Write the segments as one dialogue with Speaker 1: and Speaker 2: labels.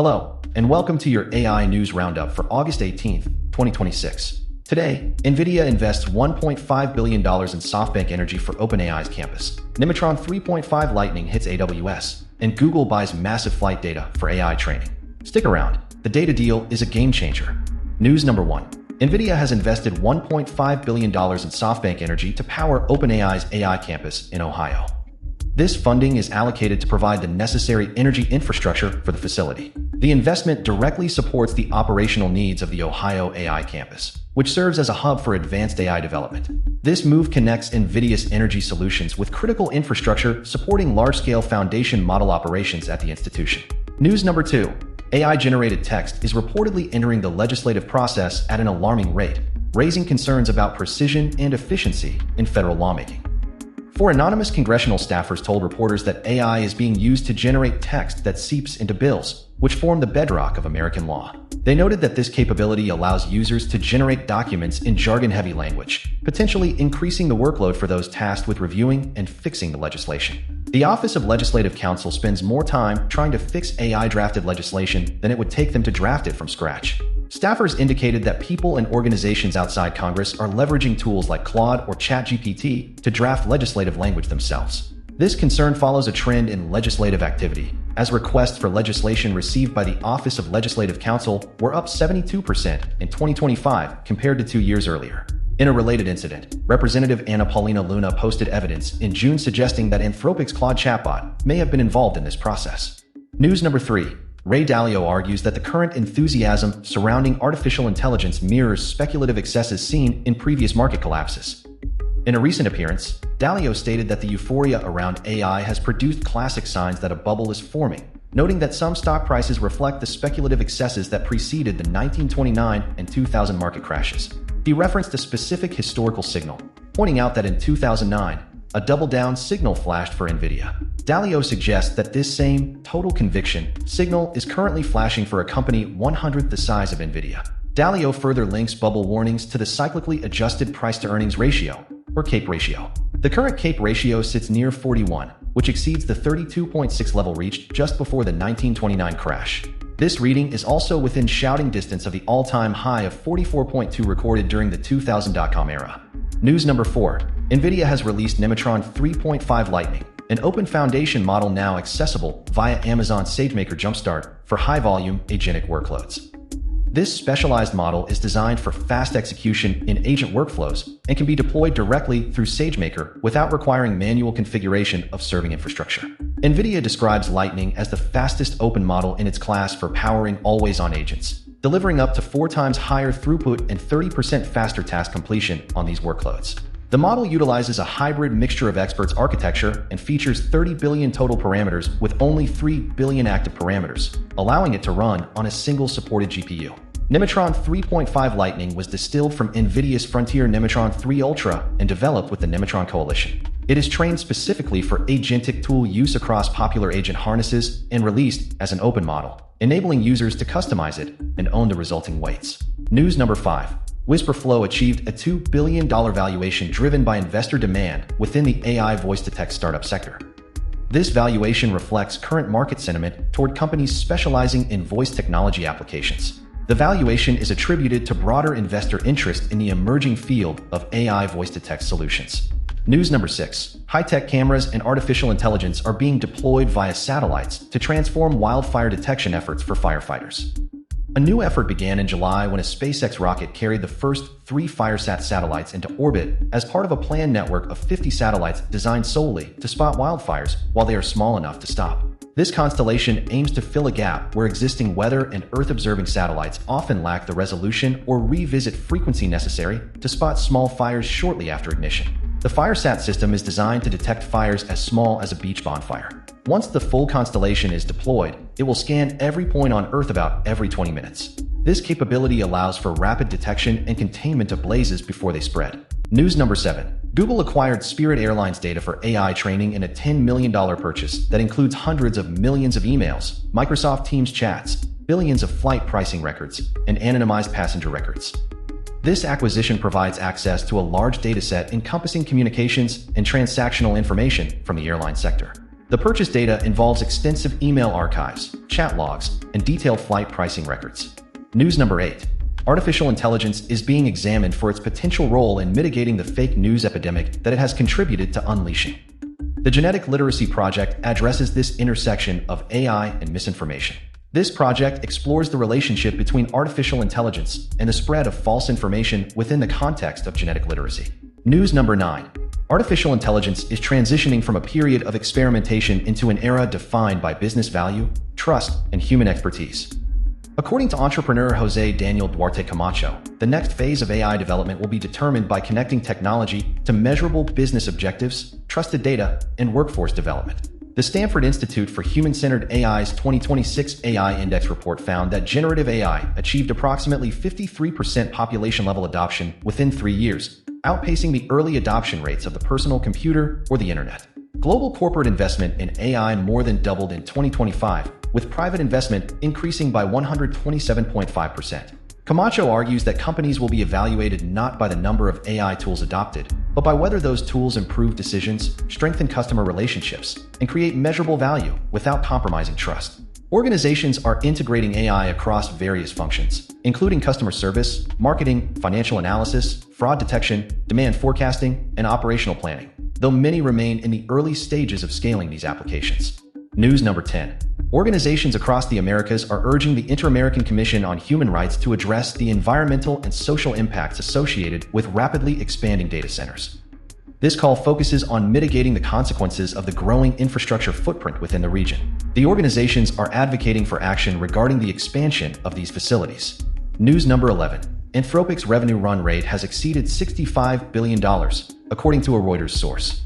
Speaker 1: Hello, and welcome to your AI News Roundup for August 18th, 2026. Today, Nvidia invests $1.5 billion in SoftBank Energy for OpenAI's campus. Nematron 3.5 Lightning hits AWS, and Google buys massive flight data for AI training. Stick around, the data deal is a game changer. News number 1. Nvidia has invested $1.5 billion in SoftBank Energy to power OpenAI's AI campus in Ohio. This funding is allocated to provide the necessary energy infrastructure for the facility. The investment directly supports the operational needs of the Ohio AI campus, which serves as a hub for advanced AI development. This move connects Nvidia's energy solutions with critical infrastructure supporting large-scale foundation model operations at the institution. News number 2. AI-generated text is reportedly entering the legislative process at an alarming rate, raising concerns about precision and efficiency in federal lawmaking. Four anonymous congressional staffers told reporters that AI is being used to generate text that seeps into bills, which form the bedrock of American law. They noted that this capability allows users to generate documents in jargon-heavy language, potentially increasing the workload for those tasked with reviewing and fixing the legislation. The Office of Legislative Counsel spends more time trying to fix AI-drafted legislation than it would take them to draft it from scratch. Staffers indicated that people and organizations outside Congress are leveraging tools like Claude or ChatGPT to draft legislative language themselves. This concern follows a trend in legislative activity, as requests for legislation received by the Office of Legislative Counsel were up 72% in 2025 compared to 2 years earlier. In a related incident, Representative Anna Paulina Luna posted evidence in June suggesting that Anthropic's Claude chatbot may have been involved in this process. News number 3. Ray Dalio argues that the current enthusiasm surrounding artificial intelligence mirrors speculative excesses seen in previous market collapses. In a recent appearance, Dalio stated that the euphoria around AI has produced classic signs that a bubble is forming, noting that some stock prices reflect the speculative excesses that preceded the 1929 and 2000 market crashes. He referenced a specific historical signal, pointing out that in 2009, a double-down signal flashed for Nvidia. Dalio suggests that this same total conviction signal is currently flashing for a company 1/100th the size of Nvidia. Dalio further links bubble warnings to the cyclically adjusted price-to-earnings ratio, or CAPE ratio. The current CAPE ratio sits near 41, which exceeds the 32.6 level reached just before the 1929 crash. This reading is also within shouting distance of the all-time high of 44.2 recorded during the 2000 dot-com era. News number 4. Nvidia has released Nematron 3.5 Lightning, an open foundation model now accessible via Amazon SageMaker Jumpstart for high-volume agentic workloads. This specialized model is designed for fast execution in agent workflows and can be deployed directly through SageMaker without requiring manual configuration of serving infrastructure. Nvidia describes Lightning as the fastest open model in its class for powering always-on agents, delivering up to 4 times higher throughput and 30% faster task completion on these workloads. The model utilizes a hybrid mixture of experts architecture and features 30 billion total parameters with only 3 billion active parameters, allowing it to run on a single supported GPU. Nematron 3.5 Lightning was distilled from Nvidia's Frontier Nematron 3 Ultra and developed with the Nematron Coalition. It is trained specifically for agentic tool use across popular agent harnesses and released as an open model, enabling users to customize it and own the resulting weights. News number 5. Wispr Flow achieved a $2 billion valuation driven by investor demand within the AI voice-to-text startup sector. This valuation reflects current market sentiment toward companies specializing in voice technology applications. The valuation is attributed to broader investor interest in the emerging field of AI voice-to-text solutions. News number 6. High-tech cameras and artificial intelligence are being deployed via satellites to transform wildfire detection efforts for firefighters. A new effort began in July when a SpaceX rocket carried the first 3 FireSat satellites into orbit as part of a planned network of 50 satellites designed solely to spot wildfires while they are small enough to stop. This constellation aims to fill a gap where existing weather and Earth-observing satellites often lack the resolution or revisit frequency necessary to spot small fires shortly after ignition. The FireSat system is designed to detect fires as small as a beach bonfire. Once the full constellation is deployed, it will scan every point on Earth about every 20 minutes. This capability allows for rapid detection and containment of blazes before they spread. News number 7. Google acquired Spirit Airlines data for AI training in a $10 million purchase that includes hundreds of millions of emails, Microsoft Teams chats, billions of flight pricing records, and anonymized passenger records. This acquisition provides access to a large dataset encompassing communications and transactional information from the airline sector. The purchase data involves extensive email archives, chat logs, and detailed flight pricing records. News number 8. Artificial intelligence is being examined for its potential role in mitigating the fake news epidemic that it has contributed to unleashing. The Genetic Literacy Project addresses this intersection of AI and misinformation. This project explores the relationship between artificial intelligence and the spread of false information within the context of genetic literacy. News number 9. Artificial intelligence is transitioning from a period of experimentation into an era defined by business value, trust, and human expertise. According to entrepreneur Jose Daniel Duarte Camacho, the next phase of AI development will be determined by connecting technology to measurable business objectives, trusted data, and workforce development. The Stanford Institute for Human-Centered AI's 2026 AI Index report found that generative AI achieved approximately 53% population-level adoption within 3 years, outpacing the early adoption rates of the personal computer or the internet. Global corporate investment in AI more than doubled in 2025, with private investment increasing by 127.5%. Camacho argues that companies will be evaluated not by the number of AI tools adopted, but by whether those tools improve decisions, strengthen customer relationships, and create measurable value without compromising trust. Organizations are integrating AI across various functions, including customer service, marketing, financial analysis, fraud detection, demand forecasting, and operational planning, though many remain in the early stages of scaling these applications. News number 10. Organizations across the Americas are urging the Inter-American Commission on Human Rights to address the environmental and social impacts associated with rapidly expanding data centers. This call focuses on mitigating the consequences of the growing infrastructure footprint within the region. The organizations are advocating for action regarding the expansion of these facilities. News number 11. Anthropic's revenue run rate has exceeded $65 billion, according to a Reuters source.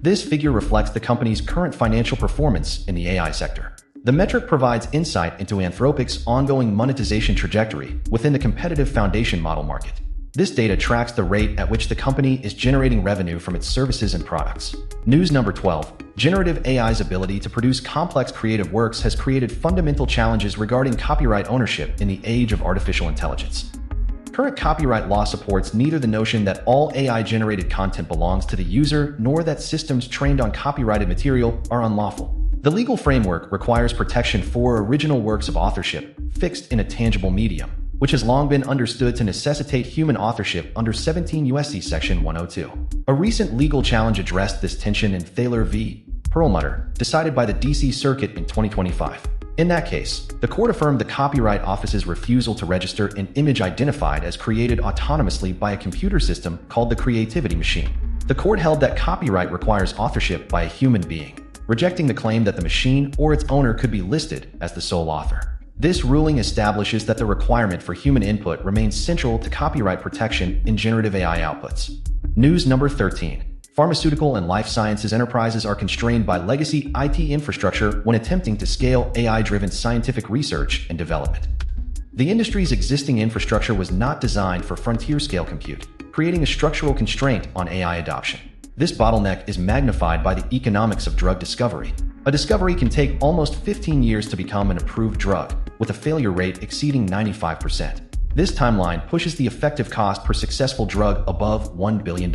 Speaker 1: This figure reflects the company's current financial performance in the AI sector. The metric provides insight into Anthropic's ongoing monetization trajectory within the competitive foundation model market. This data tracks the rate at which the company is generating revenue from its services and products. News number 12. Generative AI's ability to produce complex creative works has created fundamental challenges regarding copyright ownership in the age of artificial intelligence. Current copyright law supports neither the notion that all AI-generated content belongs to the user nor that systems trained on copyrighted material are unlawful. The legal framework requires protection for original works of authorship fixed in a tangible medium, which has long been understood to necessitate human authorship under 17 U.S.C. Section 102. A recent legal challenge addressed this tension in Thaler v. Perlmutter, decided by the D.C. Circuit in 2025. In that case, the court affirmed the Copyright Office's refusal to register an image identified as created autonomously by a computer system called the Creativity Machine. The court held that copyright requires authorship by a human being, rejecting the claim that the machine or its owner could be listed as the sole author. This ruling establishes that the requirement for human input remains central to copyright protection in generative AI outputs. News number 13. Pharmaceutical and life sciences enterprises are constrained by legacy IT infrastructure when attempting to scale AI-driven scientific research and development. The industry's existing infrastructure was not designed for frontier-scale compute, creating a structural constraint on AI adoption. This bottleneck is magnified by the economics of drug discovery. A discovery can take almost 15 years to become an approved drug, with a failure rate exceeding 95%. This timeline pushes the effective cost per successful drug above $1 billion.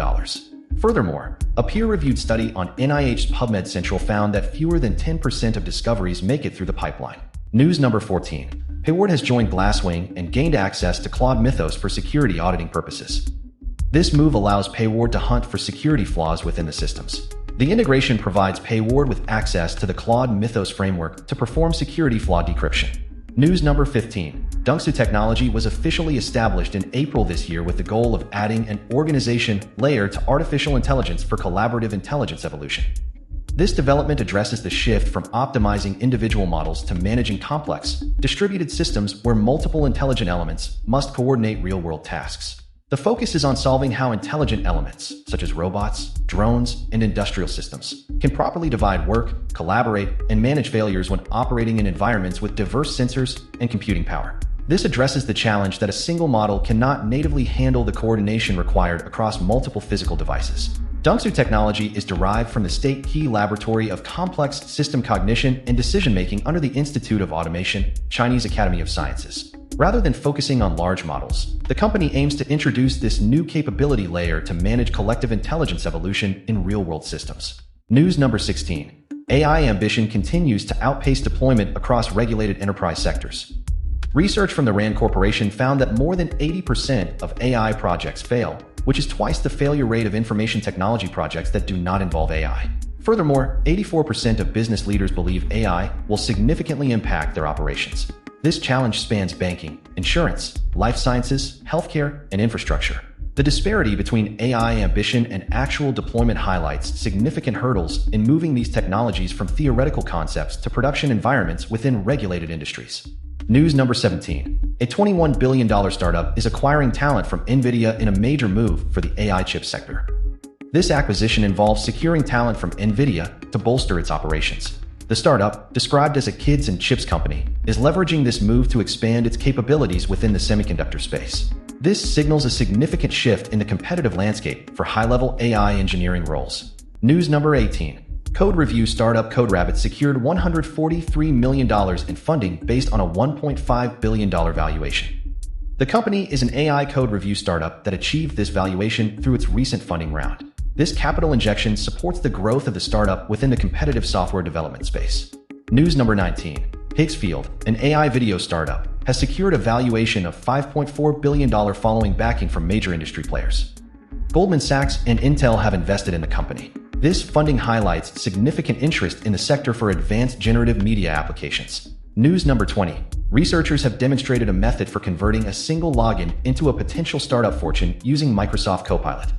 Speaker 1: Furthermore, a peer-reviewed study on NIH's PubMed Central found that fewer than 10% of discoveries make it through the pipeline. News number 14. Payward has joined Glasswing and gained access to Claude Mythos for security auditing purposes. This move allows Payward to hunt for security flaws within the systems. The integration provides Payward with access to the Claude Mythos framework to perform security flaw decryption. News number 15. Dunksu Technology was officially established in April this year with the goal of adding an organization layer to artificial intelligence for collaborative intelligence evolution. This development addresses the shift from optimizing individual models to managing complex, distributed systems where multiple intelligent elements must coordinate real-world tasks. The focus is on solving how intelligent elements, such as robots, drones, and industrial systems, can properly divide work, collaborate, and manage failures when operating in environments with diverse sensors and computing power. This addresses the challenge that a single model cannot natively handle the coordination required across multiple physical devices. Dunksu Technology is derived from the State Key Laboratory of Complex System Cognition and Decision-Making under the Institute of Automation, Chinese Academy of Sciences. Rather than focusing on large models, the company aims to introduce this new capability layer to manage collective intelligence evolution in real-world systems. News number 16. AI ambition continues to outpace deployment across regulated enterprise sectors. Research from the RAND Corporation found that more than 80% of AI projects fail, which is twice the failure rate of information technology projects that do not involve AI. Furthermore, 84% of business leaders believe AI will significantly impact their operations. This challenge spans banking, insurance, life sciences, healthcare, and infrastructure. The disparity between AI ambition and actual deployment highlights significant hurdles in moving these technologies from theoretical concepts to production environments within regulated industries. News number 17. A $21 billion startup is acquiring talent from Nvidia in a major move for the AI chip sector. This acquisition involves securing talent from Nvidia to bolster its operations. The startup, described as a kids and chips company, is leveraging this move to expand its capabilities within the semiconductor space. This signals a significant shift in the competitive landscape for high-level AI engineering roles. News number 18. Code review startup CodeRabbit secured $143 million in funding based on a $1.5 billion valuation. The company is an AI code review startup that achieved this valuation through its recent funding round. This capital injection supports the growth of the startup within the competitive software development space. News number 19. Higgsfield, an AI video startup, has secured a valuation of $5.4 billion following backing from major industry players. Goldman Sachs and Intel have invested in the company. This funding highlights significant interest in the sector for advanced generative media applications. News number 20. Researchers have demonstrated a method for converting a single login into a potential startup fortune using Microsoft Copilot.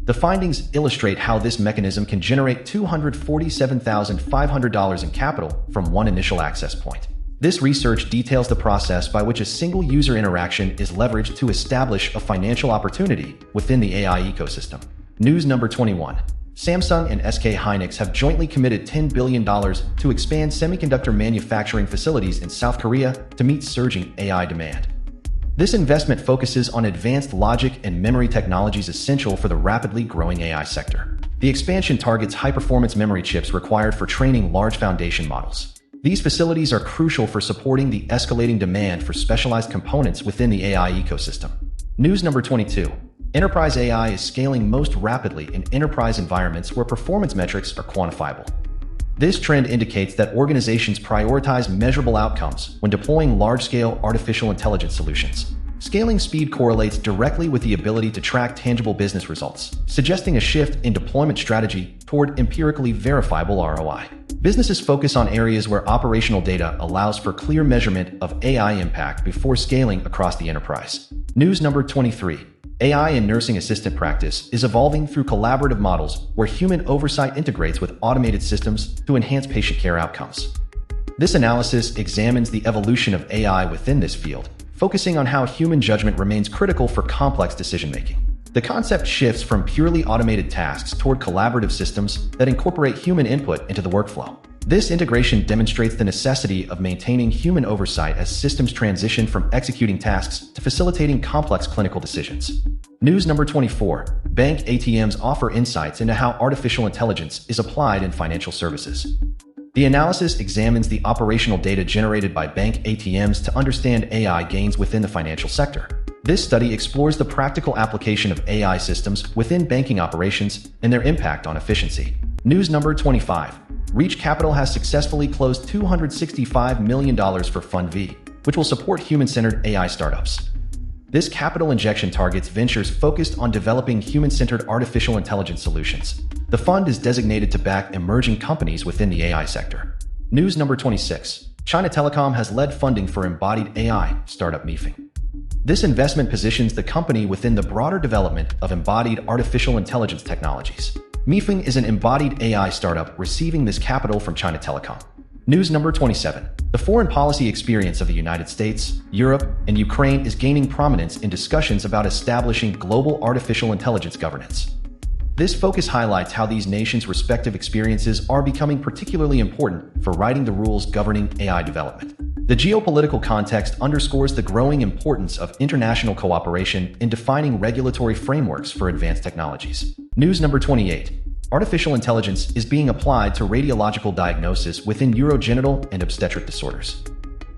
Speaker 1: The findings illustrate how this mechanism can generate $247,500 in capital from one initial access point. This research details the process by which a single user interaction is leveraged to establish a financial opportunity within the AI ecosystem. News number 21. Samsung and SK Hynix have jointly committed $10 billion to expand semiconductor manufacturing facilities in South Korea to meet surging AI demand. This investment focuses on advanced logic and memory technologies essential for the rapidly growing AI sector. The expansion targets high-performance memory chips required for training large foundation models. These facilities are crucial for supporting the escalating demand for specialized components within the AI ecosystem. News number 22. Enterprise AI is scaling most rapidly in enterprise environments where performance metrics are quantifiable. This trend indicates that organizations prioritize measurable outcomes when deploying large-scale artificial intelligence solutions. Scaling speed correlates directly with the ability to track tangible business results, suggesting a shift in deployment strategy toward empirically verifiable ROI. Businesses focus on areas where operational data allows for clear measurement of AI impact before scaling across the enterprise. News number 23. AI in nursing assistant practice is evolving through collaborative models where human oversight integrates with automated systems to enhance patient care outcomes. This analysis examines the evolution of AI within this field, focusing on how human judgment remains critical for complex decision-making. The concept shifts from purely automated tasks toward collaborative systems that incorporate human input into the workflow. This integration demonstrates the necessity of maintaining human oversight as systems transition from executing tasks to facilitating complex clinical decisions. News number 24. Bank ATMs offer insights into how artificial intelligence is applied in financial services. The analysis examines the operational data generated by bank ATMs to understand AI gains within the financial sector. This study explores the practical application of AI systems within banking operations and their impact on efficiency. News number 25. Reach Capital has successfully closed $265 million for Fund V, which will support human-centered AI startups. This capital injection targets ventures focused on developing human-centered artificial intelligence solutions. The fund is designated to back emerging companies within the AI sector. News number 26. China Telecom has led funding for embodied AI startup Mifeng. This investment positions the company within the broader development of embodied artificial intelligence technologies. Mifeng is an embodied AI startup receiving this capital from China Telecom. News number 27. The foreign policy experience of the United States, Europe, and Ukraine is gaining prominence in discussions about establishing global artificial intelligence governance. This focus highlights how these nations' respective experiences are becoming particularly important for writing the rules governing AI development. The geopolitical context underscores the growing importance of international cooperation in defining regulatory frameworks for advanced technologies. News number 28. Artificial intelligence is being applied to radiological diagnosis within urogenital and obstetric disorders.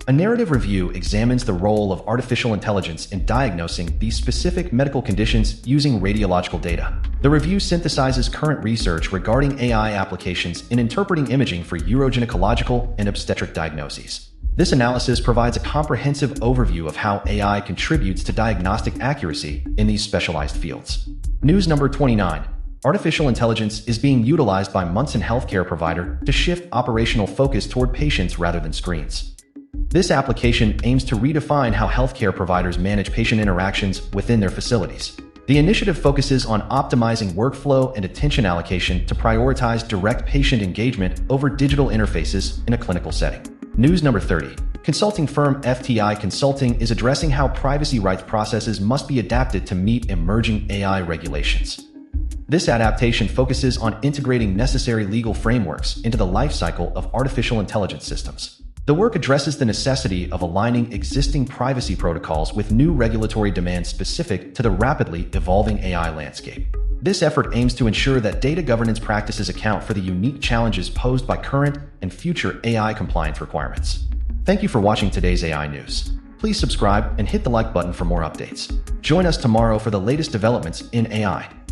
Speaker 1: A narrative review examines the role of artificial intelligence in diagnosing these specific medical conditions using radiological data. The review synthesizes current research regarding AI applications in interpreting imaging for urogynecological and obstetric diagnoses. This analysis provides a comprehensive overview of how AI contributes to diagnostic accuracy in these specialized fields. News number 29. Artificial intelligence is being utilized by Munson healthcare provider to shift operational focus toward patients rather than screens. This application aims to redefine how healthcare providers manage patient interactions within their facilities. The initiative focuses on optimizing workflow and attention allocation to prioritize direct patient engagement over digital interfaces in a clinical setting. News number 30. Consulting firm FTI Consulting is addressing how privacy rights processes must be adapted to meet emerging AI regulations. This adaptation focuses on integrating necessary legal frameworks into the lifecycle of artificial intelligence systems. The work addresses the necessity of aligning existing privacy protocols with new regulatory demands specific to the rapidly evolving AI landscape. This effort aims to ensure that data governance practices account for the unique challenges posed by current and future AI compliance requirements. Thank you for watching today's AI news. Please subscribe and hit the like button for more updates. Join us tomorrow for the latest developments in AI.